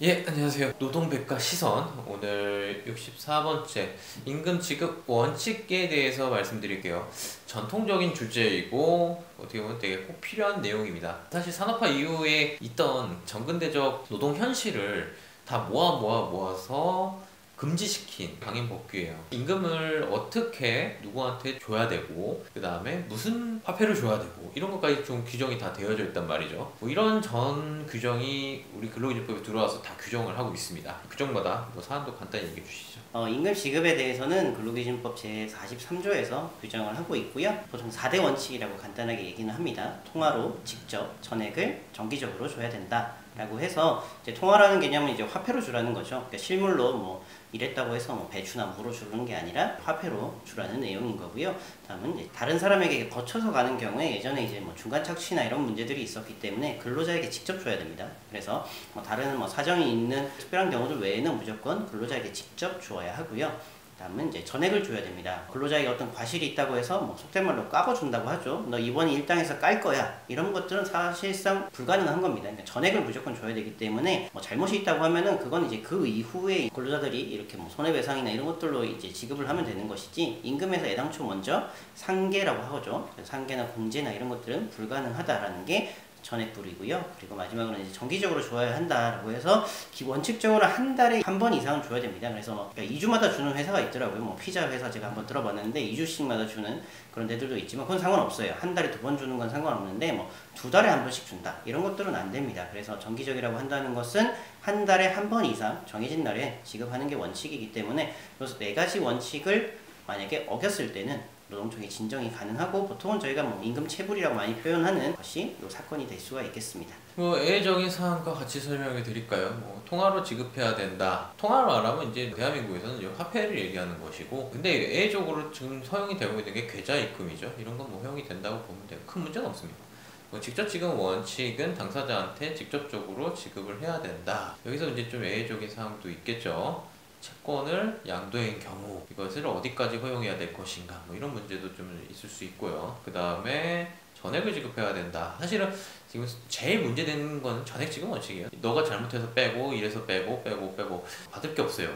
예, 안녕하세요. 노동백과 시선. 오늘 64번째 임금 지급 원칙에 대해서 말씀드릴게요. 전통적인 주제이고 어떻게 보면 되게 꼭 필요한 내용입니다. 사실 산업화 이후에 있던 전근대적 노동 현실을 다 모아서 금지시킨 강인법규예요. 임금을 어떻게 누구한테 줘야 되고 그 다음에 무슨 화폐를 줘야 되고 이런 것까지 좀 규정이 다 되어져 있단 말이죠. 뭐 이런 전 규정이 우리 근로기준법에 들어와서 다 규정을 하고 있습니다. 규정마다 뭐 사안도 간단히 얘기해 주시죠. 임금 지급에 대해서는 근로기준법 제43조에서 규정을 하고 있고요. 보통 4대 원칙이라고 간단하게 얘기는 합니다. 통화로 직접 전액을 정기적으로 줘야 된다 라고 해서, 이제 통화라는 개념은 이제 화폐로 주라는 거죠. 그러니까 실물로 뭐 이랬다고 해서 뭐 배추나 무로 주는 게 아니라 화폐로 주라는 내용인 거고요. 다음은 이제 다른 사람에게 거쳐서 가는 경우에 예전에 이제 뭐 중간 착취나 이런 문제들이 있었기 때문에 근로자에게 직접 줘야 됩니다. 그래서 뭐 다른 뭐 사정이 있는 특별한 경우들 외에는 무조건 근로자에게 직접 주어야 하고요. 다음은 이제 전액을 줘야 됩니다. 근로자에게 어떤 과실이 있다고 해서 뭐 속된 말로 까봐준다고 하죠. 너 이번에 일당에서 깔 거야. 이런 것들은 사실상 불가능한 겁니다. 그러니까 전액을 무조건 줘야 되기 때문에 뭐 잘못이 있다고 하면은 그건 이제 그 이후에 근로자들이 이렇게 뭐 손해배상이나 이런 것들로 이제 지급을 하면 되는 것이지, 임금에서 애당초 먼저 상계라고 하죠. 상계나 공제나 이런 것들은 불가능하다라는 게 전액불이고요. 그리고 마지막으로는 이제 정기적으로 줘야 한다라고 해서 원칙적으로 한 달에 한 번 이상은 줘야 됩니다. 그래서 그러니까 2주마다 주는 회사가 있더라고요. 뭐 피자 회사 제가 한번 들어봤는데 2주씩마다 주는 그런 데들도 있지만 그건 상관없어요. 한 달에 2번 주는 건 상관없는데 뭐 2달에 한 번씩 준다 이런 것들은 안 됩니다. 그래서 정기적이라고 한다는 것은 한 달에 한 번 이상 정해진 날에 지급하는 게 원칙이기 때문에, 그래서 4가지 원칙을 만약에 어겼을 때는 노동청의 진정이 가능하고, 보통은 저희가 뭐 임금 체불이라고 많이 표현하는 것이 이 사건이 될 수가 있겠습니다. 뭐 예외적인 사항과 같이 설명해 드릴까요? 뭐 통화로 지급해야 된다. 통화로 말하면 이제 대한민국에서는 이제 화폐를 얘기하는 것이고, 근데 예외적으로 지금 허용이 되고 있는 게 계좌 입금이죠. 이런 건 뭐 허용이 된다고 보면 돼요. 큰 문제는 없습니다. 뭐 직접 지급 원칙은 당사자한테 직접적으로 지급을 해야 된다. 여기서 이제 좀 예외적인 사항도 있겠죠. 채권을 양도인 경우 이것을 어디까지 허용해야 될 것인가, 뭐 이런 문제도 좀 있을 수 있고요. 그 다음에 전액을 지급해야 된다. 사실은 지금 제일 문제되는 건 전액 지급 원칙이에요. 너가 잘못해서 빼고 이래서 빼고 받을 게 없어요.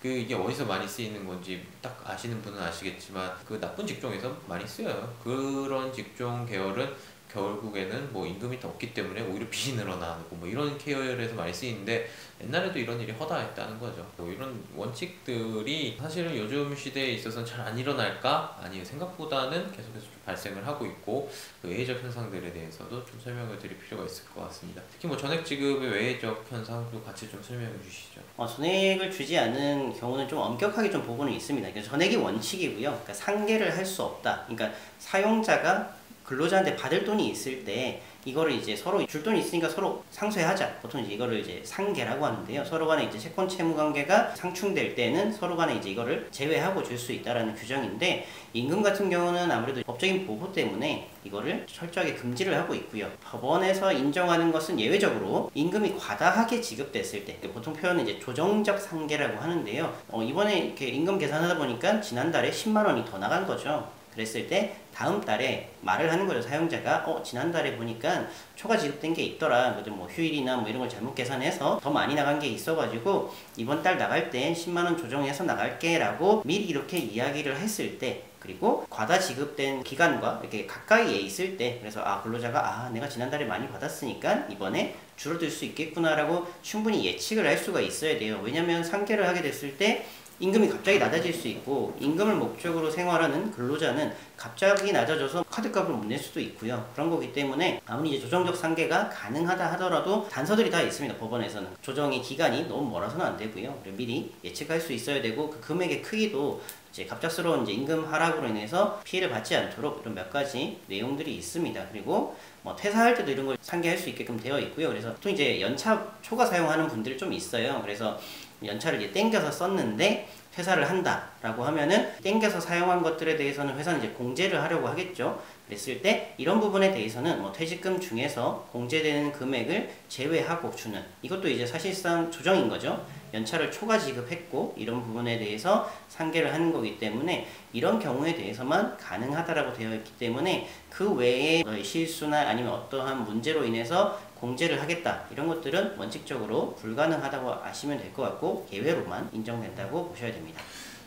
이게 어디서 많이 쓰이는 건지 딱 아시는 분은 아시겠지만 그 나쁜 직종에서 많이 쓰여요. 그런 직종 계열은 결국에는 뭐 임금이 더 없기 때문에 오히려 빚이 늘어나고 뭐 이런 계열에서 많이 쓰이는데, 옛날에도 이런 일이 허다했다는 거죠. 뭐 이런 원칙들이 사실은 요즘 시대에 있어서는 잘 안 일어날까? 아니요, 생각보다는 계속해서 좀 발생을 하고 있고, 그 외의적 현상들에 대해서도 좀 설명을 드릴 필요가 있을 것 같습니다. 특히 뭐 전액 지급의 외의적 현상도 같이 좀 설명해 주시죠. 전액을 주지 않은 경우는 좀 엄격하게 좀 보고는 있습니다. 그러니까 전액이 원칙이고요. 그러니까 상계를 할 수 없다. 그러니까 사용자가 근로자한테 받을 돈이 있을 때 이거를 이제 서로 줄 돈이 있으니까 서로 상쇄하자. 보통 이제 이거를 이제 상계라고 하는데요. 서로 간에 이제 채권 채무 관계가 상충될 때는 서로 간에 이제 이거를 제외하고 줄 수 있다라는 규정인데, 임금 같은 경우는 아무래도 법적인 보호 때문에 이거를 철저하게 금지를 하고 있고요. 법원에서 인정하는 것은 예외적으로 임금이 과다하게 지급됐을 때, 보통 표현은 이제 조정적 상계라고 하는데요. 이번에 이렇게 임금 계산하다 보니까 지난달에 10만 원이 더 나간 거죠. 그랬을 때 다음 달에 말을 하는 거죠. 사용자가 지난달에 보니까 초과 지급된 게 있더라. 뭐 휴일이나 뭐 이런 걸 잘못 계산해서 더 많이 나간 게 있어가지고 이번 달 나갈 때 10만 원 조정해서 나갈게 라고 미리 이렇게 이야기를 했을 때, 그리고 과다 지급된 기간과 이렇게 가까이에 있을 때, 그래서 근로자가 내가 지난달에 많이 받았으니까 이번에 줄어들 수 있겠구나 라고 충분히 예측을 할 수가 있어야 돼요. 왜냐면 상계를 하게 됐을 때 임금이 갑자기 낮아질 수 있고, 임금을 목적으로 생활하는 근로자는 갑자기 낮아져서 카드값을 못 낼 수도 있고요. 그런 거기 때문에 아무리 이제 조정적 상계가 가능하다 하더라도 단서들이 다 있습니다. 법원에서는 조정의 기간이 너무 멀어서는 안 되고요. 미리 예측할 수 있어야 되고, 그 금액의 크기도 이제 갑작스러운 이제 임금 하락으로 인해서 피해를 받지 않도록 이런 몇 가지 내용들이 있습니다. 그리고 뭐 퇴사할 때도 이런 걸 상계할 수 있게끔 되어 있고요. 그래서 보통 이제 연차 초과 사용하는 분들이 좀 있어요. 그래서 연차를 이제 땡겨서 썼는데 퇴사를 한다라고 하면은 땡겨서 사용한 것들에 대해서는 회사는 이제 공제를 하려고 하겠죠. 그랬을 때 이런 부분에 대해서는 뭐 퇴직금 중에서 공제되는 금액을 제외하고 주는, 이것도 이제 사실상 조정인 거죠. 연차를 초과 지급했고 이런 부분에 대해서 상계를 하는 거기 때문에 이런 경우에 대해서만 가능하다라고 되어 있기 때문에 그 외에 실수나 아니면 어떠한 문제로 인해서 공제를 하겠다 이런 것들은 원칙적으로 불가능하다고 아시면 될 것 같고 예외로만 인정된다고 보셔야 됩니다.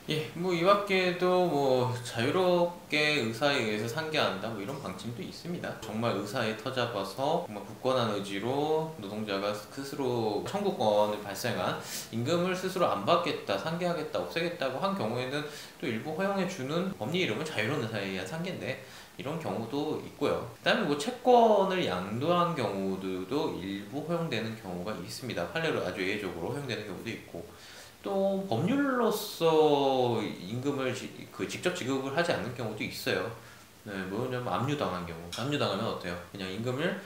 예, 뭐 이 밖에도 뭐 자유롭게 의사에 의해서 상계한다 뭐 이런 방침도 있습니다. 정말 의사에 터잡아서 정말 굳건한 의지로 노동자가 스스로 청구권을 발생한 임금을 스스로 안 받겠다, 상계하겠다, 없애겠다고 한 경우에는 또 일부 허용해 주는 법리 이름은 자유로운 의사에 의한 상계인데 이런 경우도 있고요. 그다음에 뭐 채권을 양도한 경우들도 일부 허용되는 경우가 있습니다. 판례로 아주 예외적으로 허용되는 경우도 있고. 또 법률로서 임금을 직접 지급을 하지 않는 경우도 있어요. 네, 뭐냐면 압류당한 경우. 압류당하면 어때요? 그냥 임금을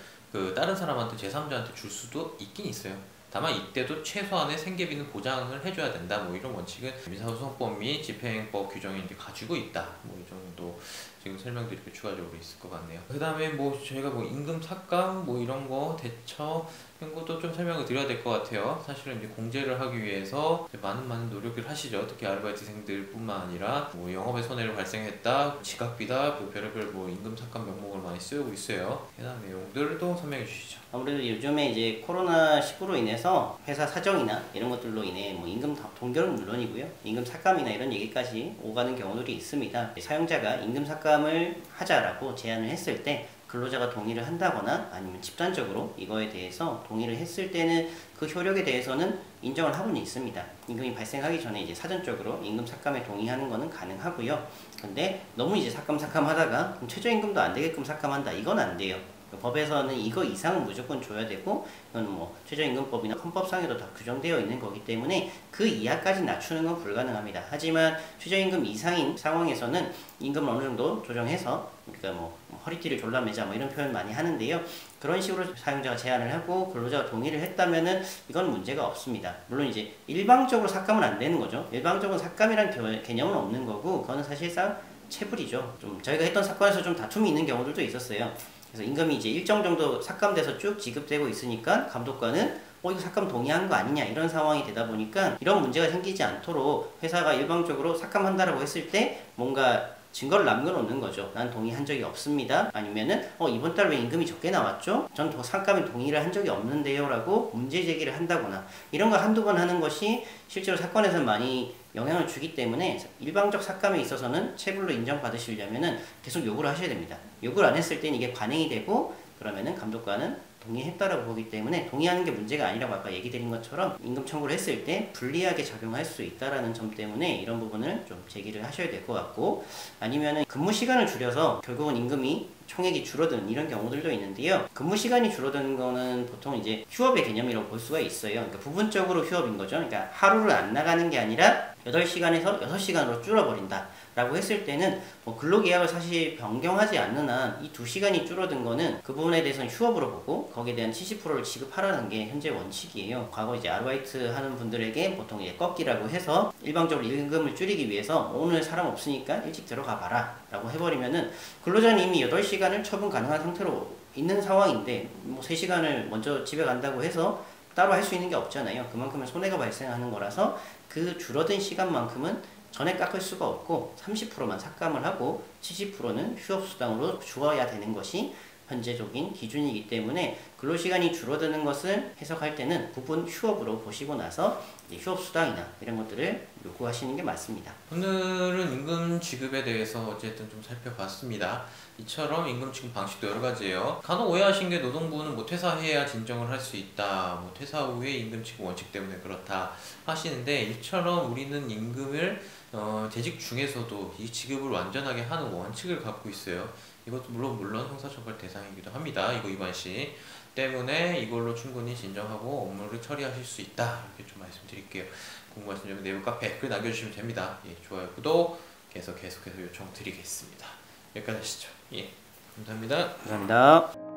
다른 사람한테 제3자한테 줄 수도 있긴 있어요. 다만 이때도 최소한의 생계비는 보장을 해줘야 된다. 뭐 이런 원칙은 민사소송법 및 집행법 규정이 이제 가지고 있다. 뭐 이 정도 지금 설명드릴 게 추가적으로 있을 것 같네요. 그 다음에 뭐 저희가 뭐 임금 삭감 뭐 이런 거 대처 이런 것도 좀 설명을 드려야 될 것 같아요. 사실은 이제 공제를 하기 위해서 많은 노력을 하시죠. 특히 아르바이트생들뿐만 아니라 뭐 영업에 손해를 발생했다, 지각비다, 뭐 별의별 뭐 임금 삭감 명목을 많이 쓰고 있어요. 해당 내용들도 설명해 주시죠. 아무래도 요즘에 이제 코로나19로 인해서 회사 사정이나 이런 것들로 인해 뭐 임금 동결은 물론이고요. 임금 삭감이나 이런 얘기까지 오가는 경우들이 있습니다. 사용자가 임금 삭감을 하자라고 제안을 했을 때 근로자가 동의를 한다거나 아니면 집단적으로 이거에 대해서 동의를 했을 때는 그 효력에 대해서는 인정을 하고는 있습니다. 임금이 발생하기 전에 이제 사전적으로 임금 삭감에 동의하는 것은 가능하고요. 근데 너무 이제 삭감 하다가 그럼 최저임금도 안 되게끔 삭감한다. 이건 안 돼요. 법에서는 이거 이상은 무조건 줘야 되고 이건 뭐 최저임금법이나 헌법상에도 다 규정되어 있는 거기 때문에 그 이하까지 낮추는 건 불가능합니다. 하지만 최저임금 이상인 상황에서는 임금을 어느 정도 조정해서 그러니까 뭐 허리띠를 졸라매자 뭐 이런 표현 많이 하는데요. 그런 식으로 사용자가 제안을 하고 근로자가 동의를 했다면은 이건 문제가 없습니다. 물론 이제 일방적으로 삭감은 안 되는 거죠. 일방적으로 삭감이란 개념은 없는 거고 그거는 사실상 체불이죠. 좀 저희가 했던 사건에서 좀 다툼이 있는 경우들도 있었어요. 그래서 임금이 이제 일정 정도 삭감돼서 쭉 지급되고 있으니까 감독관은 이거 삭감 동의한 거 아니냐 이런 상황이 되다 보니까 이런 문제가 생기지 않도록 회사가 일방적으로 삭감한다라고 했을 때 뭔가 증거를 남겨놓는 거죠. 난 동의한 적이 없습니다. 아니면은 이번 달 왜 임금이 적게 나왔죠? 전 삭감에 동의를 한 적이 없는데요 라고 문제 제기를 한다거나 이런 거 한두 번 하는 것이 실제로 사건에서 많이 영향을 주기 때문에 일방적 삭감에 있어서는 체불로 인정받으시려면은 계속 요구를 하셔야 됩니다. 요구를 안 했을 땐 이게 관행이 되고 그러면은 감독관은 동의했다라고 보기 때문에 동의하는 게 문제가 아니라고 아까 얘기 드린 것처럼 임금 청구를 했을 때 불리하게 작용할 수 있다라는 점 때문에 이런 부분을 좀 제기를 하셔야 될 것 같고 아니면은 근무 시간을 줄여서 결국은 임금이 총액이 줄어드는 이런 경우들도 있는데요. 근무 시간이 줄어드는 거는 보통 이제 휴업의 개념이라고 볼 수가 있어요. 그러니까 부분적으로 휴업인 거죠. 그러니까 하루를 안 나가는 게 아니라 8시간에서 6시간으로 줄어버린다 라고 했을 때는 뭐 근로계약을 사실 변경하지 않는 한 이 2시간이 줄어든 거는 그 부분에 대해서는 휴업으로 보고 거기에 대한 70%를 지급하라는 게 현재 원칙이에요. 과거 이제 아르바이트 하는 분들에게 보통 이제 꺾기라고 해서 일방적으로 임금을 줄이기 위해서 오늘 사람 없으니까 일찍 들어가 봐라 라고 해버리면은 근로자는 이미 8시간을 처분 가능한 상태로 있는 상황인데 뭐 3시간을 먼저 집에 간다고 해서 따로 할 수 있는 게 없잖아요. 그만큼의 손해가 발생하는 거라서 그 줄어든 시간만큼은 전에 깎을 수가 없고 30%만 삭감을 하고 70%는 휴업수당으로 주어야 되는 것이 현재적인 기준이기 때문에 근로시간이 줄어드는 것을 해석할 때는 부분 휴업으로 보시고 나서 휴업수당이나 이런 것들을 요구하시는 게 맞습니다. 오늘은 임금 지급에 대해서 어쨌든 좀 살펴봤습니다. 이처럼 임금 지급 방식도 여러 가지예요. 간혹 오해하신 게 노동부는 뭐 퇴사해야 진정을 할 수 있다, 뭐 퇴사 후에 임금 지급 원칙 때문에 그렇다 하시는데 이처럼 우리는 임금을 재직 중에서도 이 지급을 완전하게 하는 원칙을 갖고 있어요. 이것도 물론 형사처벌 대상이기도 합니다. 이거 위반 시 때문에 이걸로 충분히 진정하고 업무를 처리하실 수 있다. 이렇게 좀 말씀드릴게요. 궁금하신 점은 네이버 카페 글 남겨주시면 됩니다. 예, 좋아요, 구독 계속해서 요청드리겠습니다. 여기까지 하시죠. 예, 감사합니다. 감사합니다.